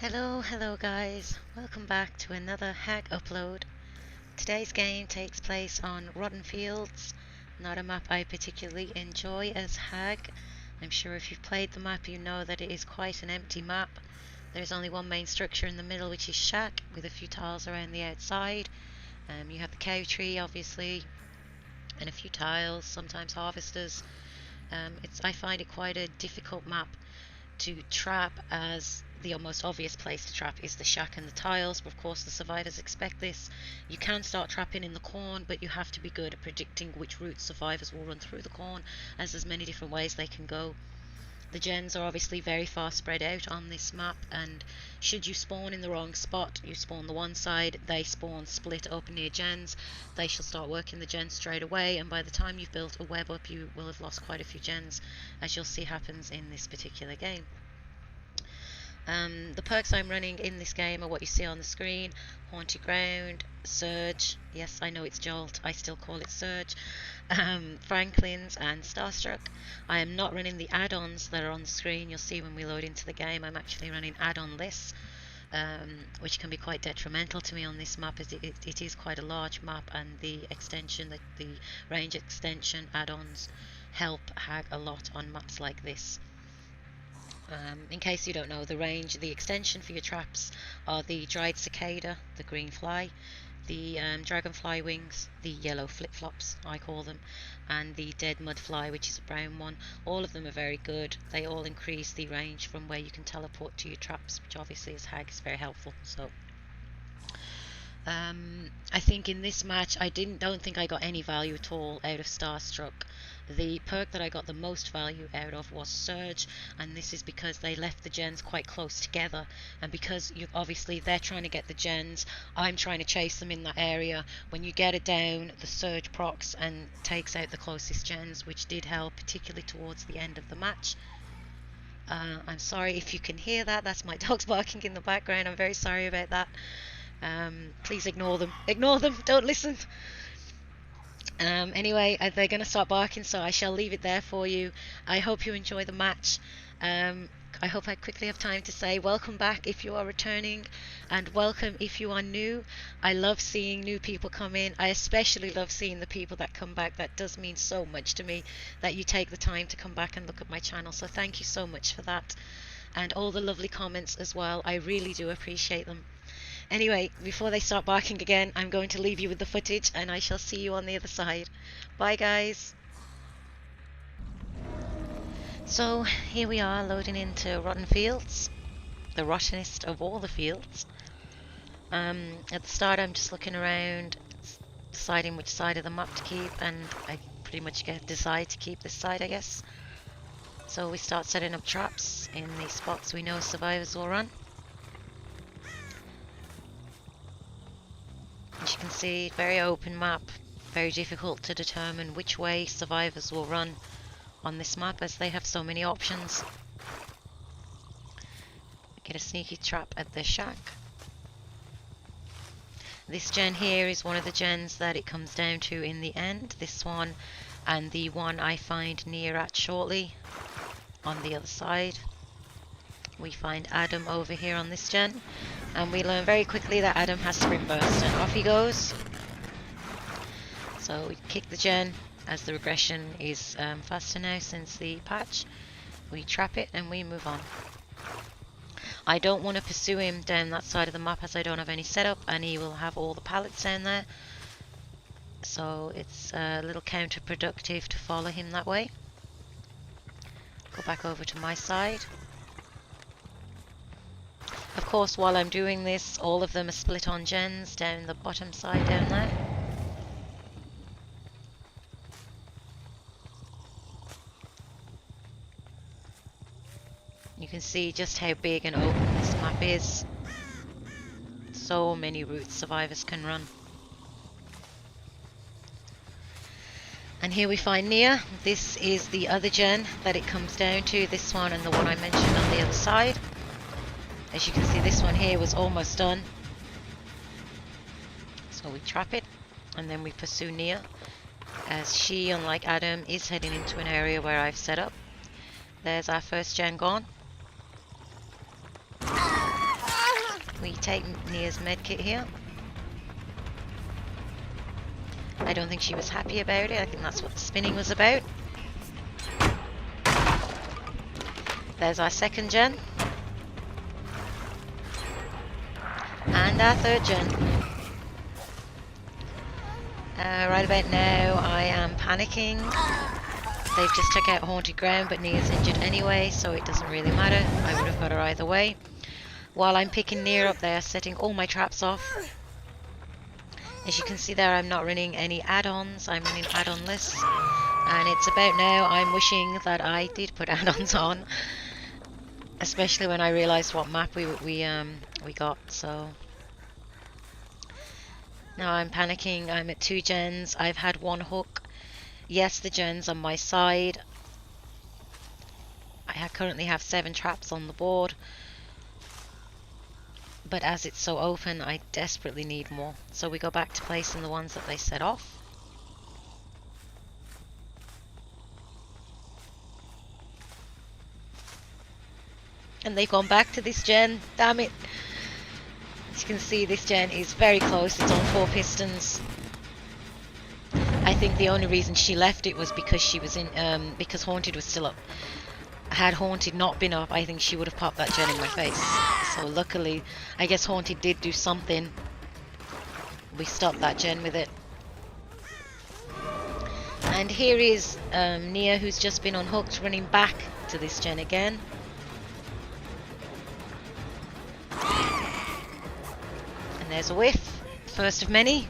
Hello guys, welcome back to another Hag upload. Today's game takes place on Rotten Fields, not a map I particularly enjoy as Hag. I'm sure if you've played the map you know that it is quite an empty map. There's only one main structure in the middle, which is shack, with a few tiles around the outside. You have the cow tree obviously, and a few tiles, sometimes harvesters. I find it quite a difficult map to trap, as the most obvious place to trap is the shack and the tiles, but of course the survivors expect this. You can start trapping in the corn, but you have to be good at predicting which routes survivors will run through the corn, as there's many different ways they can go. The gens are obviously very far spread out on this map, and should you spawn in the wrong spot, you spawn the one side, they spawn split up near gens, they shall start working the gens straight away, and by the time you've built a web up you will have lost quite a few gens, as you'll see happens in this particular game. The perks I'm running in this game are what you see on the screen: Haunted Ground, Surge, yes I know it's Jolt, I still call it Surge, Franklin's and Starstruck. I am not running the add-ons that are on the screen. You'll see when we load into the game I'm actually running add-on lists, which can be quite detrimental to me on this map, as it is quite a large map, and the extension, the range extension add-ons help Hag a lot on maps like this. In case you don't know, the extension for your traps are the dried cicada, the green fly, the dragonfly wings, the yellow flip-flops I call them, and the dead mud fly, which is a brown one. All of them are very good. They all increase the range from where you can teleport to your traps, which obviously as Hag is very helpful. So I think in this match I don't think I got any value at all out of Starstruck. The perk that I got the most value out of was Surge, and this is because they left the gens quite close together, and because obviously they're trying to get the gens, I'm trying to chase them in that area. When you get it down, the Surge procs and takes out the closest gens, which did help, particularly towards the end of the match. I'm sorry if you can hear that, that's my dogs barking in the background, I'm very sorry about that. Please ignore them, don't listen. Anyway, they're going to start barking, so I shall leave it there for you. I hope you enjoy the match. I hope I quickly have time to say welcome back if you are returning, and welcome if you are new. I love seeing new people come in. I especially love seeing the people that come back. That does mean so much to me, that you take the time to come back and look at my channel, so thank you so much for that, and all the lovely comments as well. I really do appreciate them. Anyway, before they start barking again, I'm going to leave you with the footage, and I shall see you on the other side. Bye guys. So here we are loading into Rotten Fields, the rottenest of all the fields. At the start I'm just looking around, deciding which side of the map to keep, and I pretty much decide to keep this side, I guess. So we start setting up traps in the spots we know survivors will run. As you can see, very open map, very difficult to determine which way survivors will run on this map, as they have so many options. Get a sneaky trap at the shack. This gen here is one of the gens that it comes down to in the end, this one and the one I find near at shortly on the other side. We find Adam over here on this gen, and we learn very quickly that Adam has Spring Burst, and off he goes. So we kick the gen, as the regression is faster now since the patch. We trap it and we move on. I don't want to pursue him down that side of the map, as I don't have any setup, and he will have all the pallets down there. So it's a little counterproductive to follow him that way. Go back over to my side. Of course, while I'm doing this, all of them are split on gens down the bottom side down there. You can see just how big and open this map is. So many routes survivors can run. And here we find Nia. This is the other gen that it comes down to, this one and the one I mentioned on the other side. As you can see, this one here was almost done. So we trap it, and then we pursue Nia, as she, unlike Adam, is heading into an area where I've set up. There's our first gen gone. take Nia's medkit here. I don't think she was happy about it. I think that's what the spinning was about. There's our second gen. And our third gen. Right about now I am panicking. They've just took out Haunted Ground, but Nia's injured anyway, so it doesn't really matter. I would have got her either way. While I'm picking Nia up there, setting all my traps off. As you can see there, I'm not running any add-ons. I'm running add-on-less. And it's about now I'm wishing that I did put add-ons on. Especially when I realised what map we got, so... Now I'm panicking. I'm at 2 gens. I've had 1 hook. Yes, the gen's on my side. I currently have 7 traps on the board. But as it's so open, I desperately need more. So we go back to placing the ones that they set off. And they've gone back to this gen. Damn it. As you can see, this gen is very close. It's on 4 pistons. I think the only reason she left it was because she was in, because Haunted was still up. Had Haunted not been up, I think she would have popped that gen in my face. So luckily, I guess Haunted did do something. We stopped that gen with it. And here is Nia, who's just been unhooked, running back to this gen again. And there's a whiff, first of many.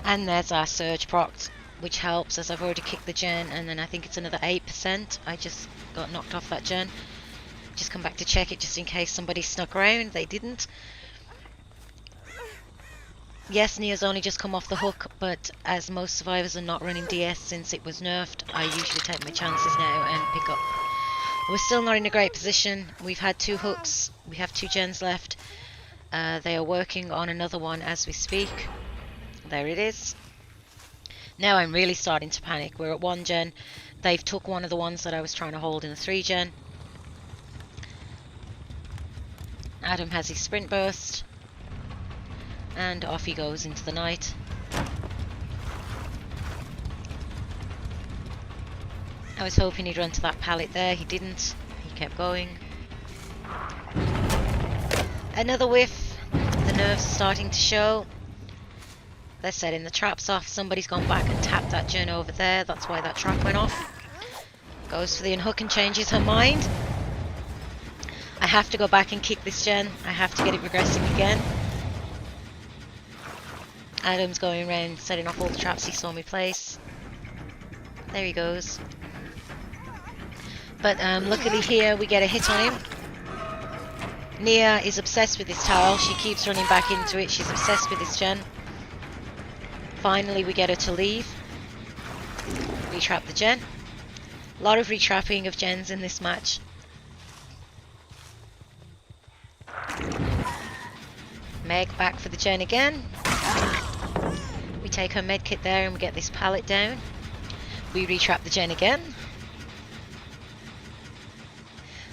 And there's our surge proc, which helps as I've already kicked the gen, and then I think it's another 8%. I just got knocked off that gen. Just come back to check it just in case somebody snuck around. They didn't. Yes, Nia's only just come off the hook, but as most survivors are not running DS since it was nerfed, I usually take my chances now and pick up. We're still not in a great position. We've had 2 hooks. We have 2 gens left. They are working on another one as we speak. There it is. Now I'm really starting to panic. We're at 1 gen. They've took one of the ones that I was trying to hold in the 3 gen. Adam has his sprint burst. And off he goes into the night. I was hoping he'd run to that pallet there. He didn't. He kept going. Another whiff. The nerves are starting to show. They're setting the traps off. Somebody's gone back and tapped that gen over there. That's why that trap went off. Goes for the unhook and changes her mind. I have to go back and kick this gen. I have to get it regressing again. Adam's going around setting off all the traps he saw me place. There he goes. But luckily here we get a hit on him. Nia is obsessed with this tile. She keeps running back into it. She's obsessed with this gen. Finally we get her to leave. Retrap the gen. A lot of retrapping of gens in this match. Meg back for the gen again. We take her medkit there and we get this pallet down. We retrap the gen again.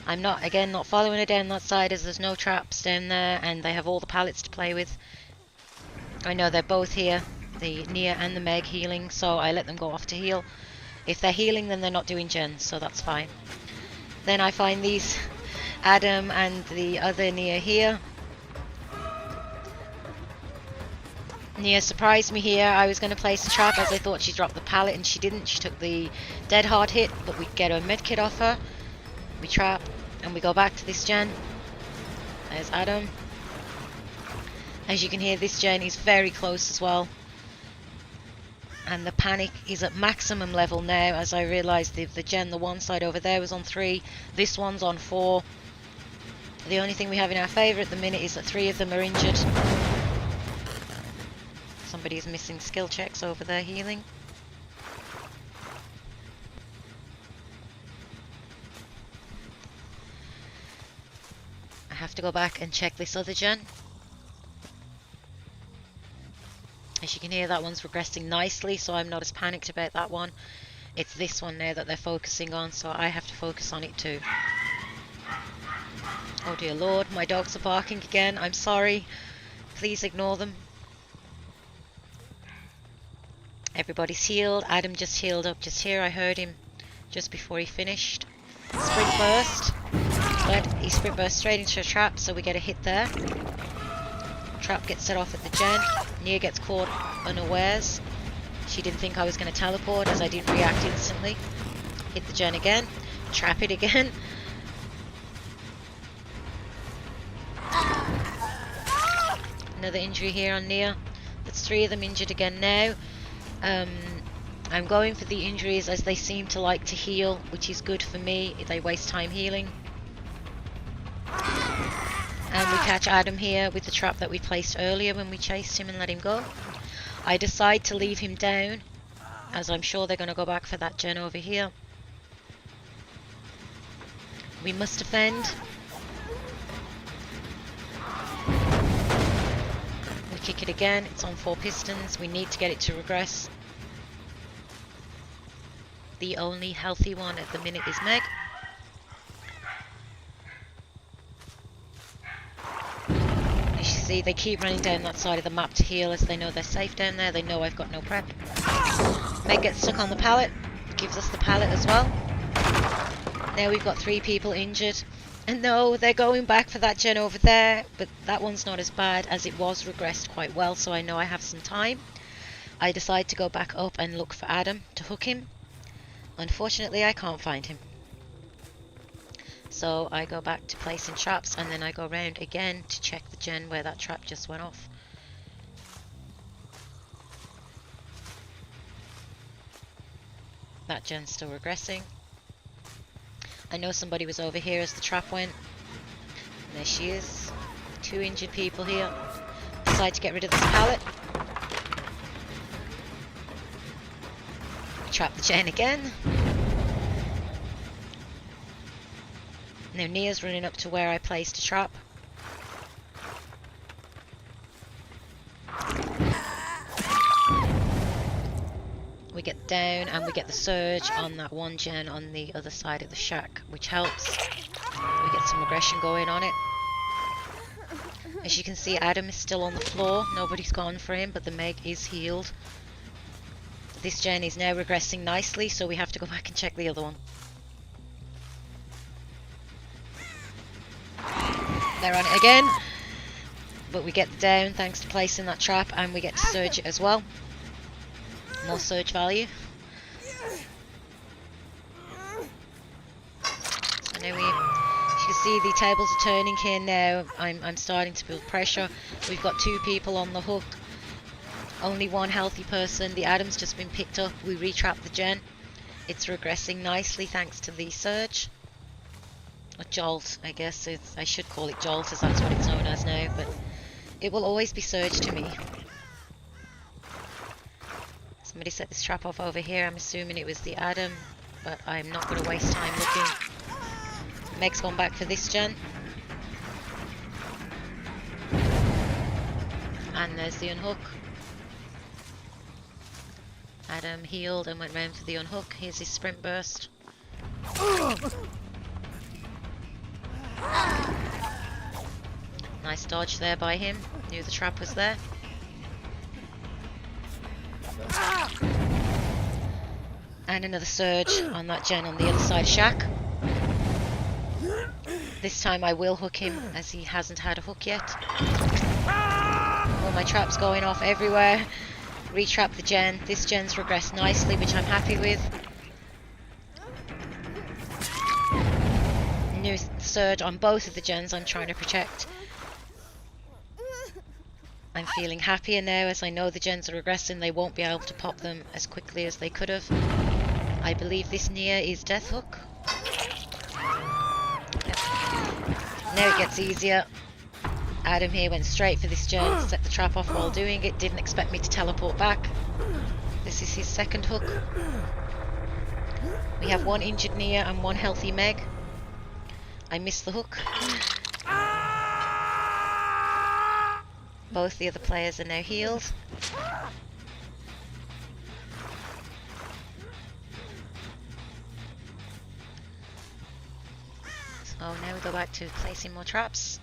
I'm not following her down that side as there's no traps down there and they have all the pallets to play with. I know they're both here, the Nia and the Meg healing, so I let them go off to heal. If they're healing then they're not doing gens, so that's fine. Then I find these Adam and the other Nia here. Nia surprised me here. I was going to place a trap as I thought she dropped the pallet and she didn't. She took the dead hard hit, but we get her medkit off her. We trap and we go back to this gen. There's Adam. As you can hear, this gen is very close as well. And the panic is at maximum level now as I realise the gen, the one side over there was on 3. This one's on 4. The only thing we have in our favour at the minute is that 3 of them are injured. Somebody is missing skill checks over there healing. I have to go back and check this other gen. As you can hear, that one's regressing nicely, so I'm not as panicked about that one. It's this one now that they're focusing on, so I have to focus on it too. Oh dear lord, my dogs are barking again. I'm sorry. Please ignore them. Everybody's healed. Adam just healed up just here. I heard him just before he finished. Sprint burst. But he sprint burst straight into a trap, so we get a hit there. Trap gets set off at the gen. Nia gets caught unawares. She didn't think I was going to teleport as I didn't react instantly. Hit the gen again. Trap it again. Another injury here on Nia. That's 3 of them injured again now. I'm going for the injuries as they seem to like to heal, which is good for me. They waste time healing. And we catch Adam here with the trap that we placed earlier when we chased him and let him go. I decide to leave him down, as I'm sure they're going to go back for that gen over here. We must defend. We kick it again. It's on 4 pistons. We need to get it to regress. The only healthy one at the minute is Meg. As you see, they keep running down that side of the map to heal as they know they're safe down there. They know I've got no prep. Meg gets stuck on the pallet. Gives us the pallet as well. Now we've got 3 people injured. And no, they're going back for that gen over there. But that one's not as bad as it was regressed quite well. So I know I have some time. I decide to go back up and look for Adam to hook him. Unfortunately, I can't find him. So I go back to placing traps and then I go round again to check the gen where that trap just went off. That gen's still regressing. I know somebody was over here as the trap went. And there she is. 2 injured people here. Decide to get rid of this pallet. Trap the gen again. Now Nia's running up to where I placed a trap. We get down and we get the surge on that one gen on the other side of the shack, which helps. We get some aggression going on it. As you can see, Adam is still on the floor. Nobody's gone for him, but the Meg is healed. This gen is now regressing nicely, so we have to go back and check the other one. They're on it again. But we get the down thanks to placing that trap, and we get to surge it as well. More surge value. So now you can see the tables are turning here now. I'm starting to build pressure. We've got 2 people on the hook. Only 1 healthy person. The Adam's just been picked up. We retrap the gen. It's regressing nicely thanks to the surge. Or Jolt, I guess. I should call it Jolt as that's what it's known as now. But it will always be surge to me. Somebody set this trap off over here. I'm assuming it was the Adam. But I'm not going to waste time looking. Meg's gone back for this gen. And there's the unhook. Adam healed and went round for the unhook. Here's his sprint burst. Nice dodge there by him. Knew the trap was there. And another surge on that gen on the other side shack. This time I will hook him as he hasn't had a hook yet. All my traps going off everywhere. Retrap the gen. This gen's regressed nicely, which I'm happy with. New surge on both of the gens I'm trying to protect. I'm feeling happier now as I know the gens are regressing. They won't be able to pop them as quickly as they could have. I believe this Nia is Death Hook. Yep. Now it gets easier. Adam here went straight for this gen, set the trap off while doing it, didn't expect me to teleport back. This is his second hook. We have 1 injured Nia and 1 healthy Meg. I missed the hook. Both the other players are now healed. So now we go back to placing more traps.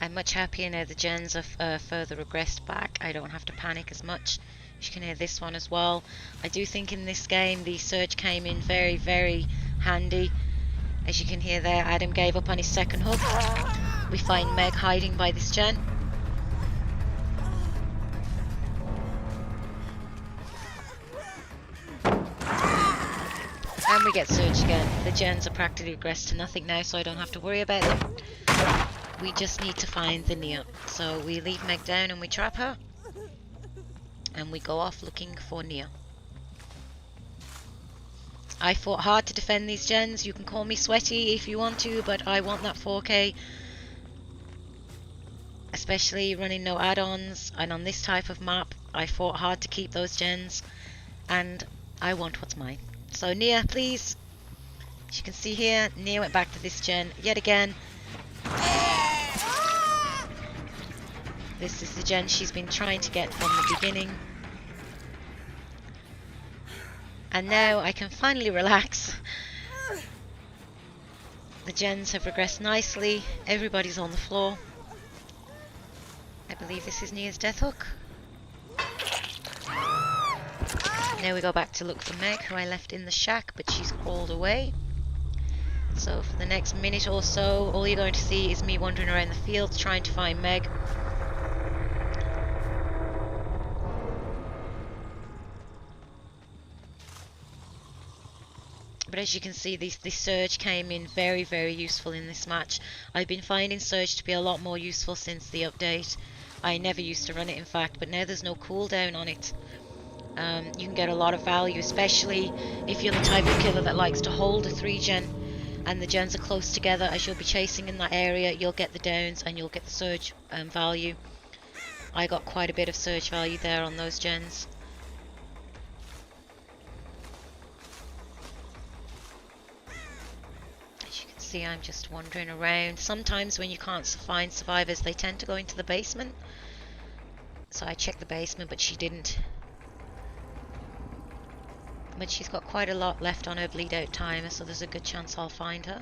I'm much happier now the gens are further regressed back. I don't have to panic as much. You can hear this one as well. I do think in this game the surge came in very, very handy. As you can hear there, Adam gave up on his second hook. We find Meg hiding by this gen. And we get surged again. The gens are practically regressed to nothing now, so I don't have to worry about them. We just need to find the Nia. So we leave Meg down and we trap her. And we go off looking for Nia. I fought hard to defend these gens. You can call me sweaty if you want to, but I want that 4K. Especially running no add-ons, and on this type of map, I fought hard to keep those gens. And I want what's mine. So Nia, please. As you can see here, Nia went back to this gen yet again. This is the gen she's been trying to get from the beginning. And now I can finally relax. The gens have regressed nicely. Everybody's on the floor. I believe this is Nia's death hook. Now we go back to look for Meg, who I left in the shack, but she's crawled away. So for the next minute or so, all you're going to see is me wandering around the fields trying to find Meg. But as you can see, this surge came in very, very useful in this match. I've been finding surge to be a lot more useful since the update. I never used to run it, in fact, but now there's no cooldown on it. You can get a lot of value, especially if you're the type of killer that likes to hold a 3-gen and the gens are close together. As you'll be chasing in that area, you'll get the downs and you'll get the surge value. I got quite a bit of surge value there on those gens. As you can see, I'm just wandering around. Sometimes when you can't find survivors, they tend to go into the basement. So I checked the basement, but she didn't. But she's got quite a lot left on her bleed out timer, so there's a good chance I'll find her.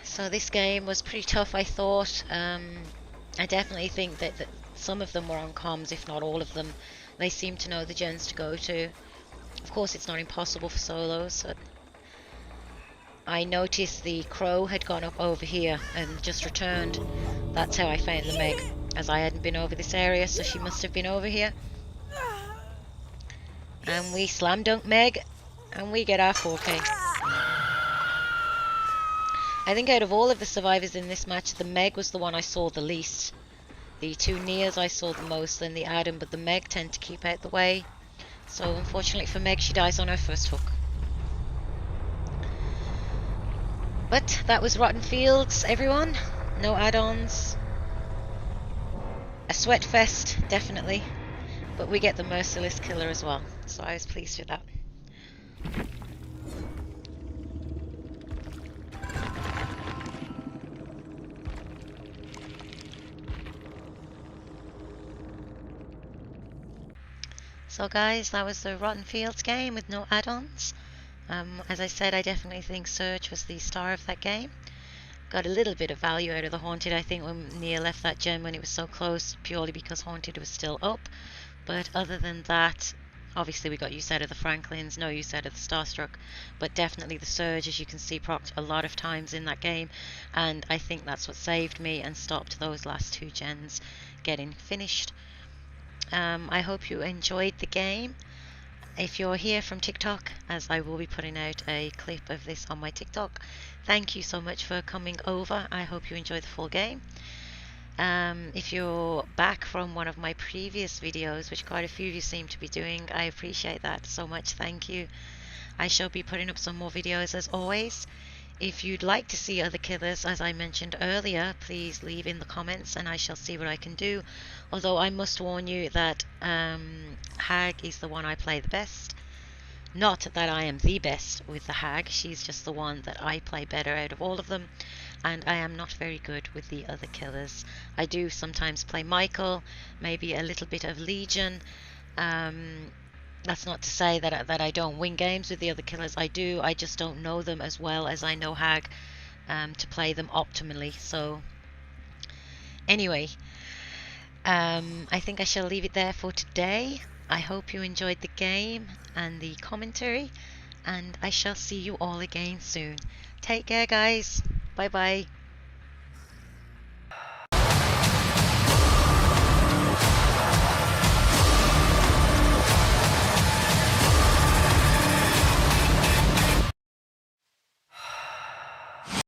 So this game was pretty tough, I thought. I definitely think that some of them were on comms, if not all of them. They seem to know the gens to go to. Of course, it's not impossible for solos. So I noticed the crow had gone up over here and just returned. That's how I found the Meg, as I hadn't been over this area, so she must have been over here. And we slam dunk Meg, and we get our 4K. I think out of all of the survivors in this match, the Meg was the one I saw the least. The 2 Nias I saw the most, then the Adam, but the Meg tend to keep out the way. So unfortunately for Meg, she dies on her first hook. But that was Rotten Fields, everyone. No add-ons. A sweat fest, definitely. But we get the merciless killer as well, so I was pleased with that. So guys, that was the Rotten Fields game with no add-ons. As I said, I definitely think Surge was the star of that game. Got a little bit of value out of the Haunted, I think, when Nia left that gem when it was so close, purely because Haunted was still up. But other than that, obviously we got use out of the Franklins, no use out of the Starstruck, but definitely the Surge, as you can see, procced a lot of times in that game, and I think that's what saved me and stopped those last 2 gens getting finished. I hope you enjoyed the game. If you're here from TikTok, as I will be putting out a clip of this on my TikTok, thank you so much for coming over. I hope you enjoyed the full game. If you're back from one of my previous videos, which quite a few of you seem to be doing, I appreciate that so much. Thank you. I shall be putting up some more videos as always. If you'd like to see other killers, as I mentioned earlier, please leave in the comments and I shall see what I can do. Although I must warn you that Hag is the one I play the best. Not that I am the best with the Hag, she's just the one that I play better out of all of them. and I am not very good with the other killers. I do sometimes play Michael, maybe a little bit of Legion. That's not to say that I don't win games with the other killers. I do. I just don't know them as well as I know Hag to play them optimally. So anyway, I think I shall leave it there for today. I hope you enjoyed the game and the commentary, and I shall see you all again soon. Take care, guys. Bye bye.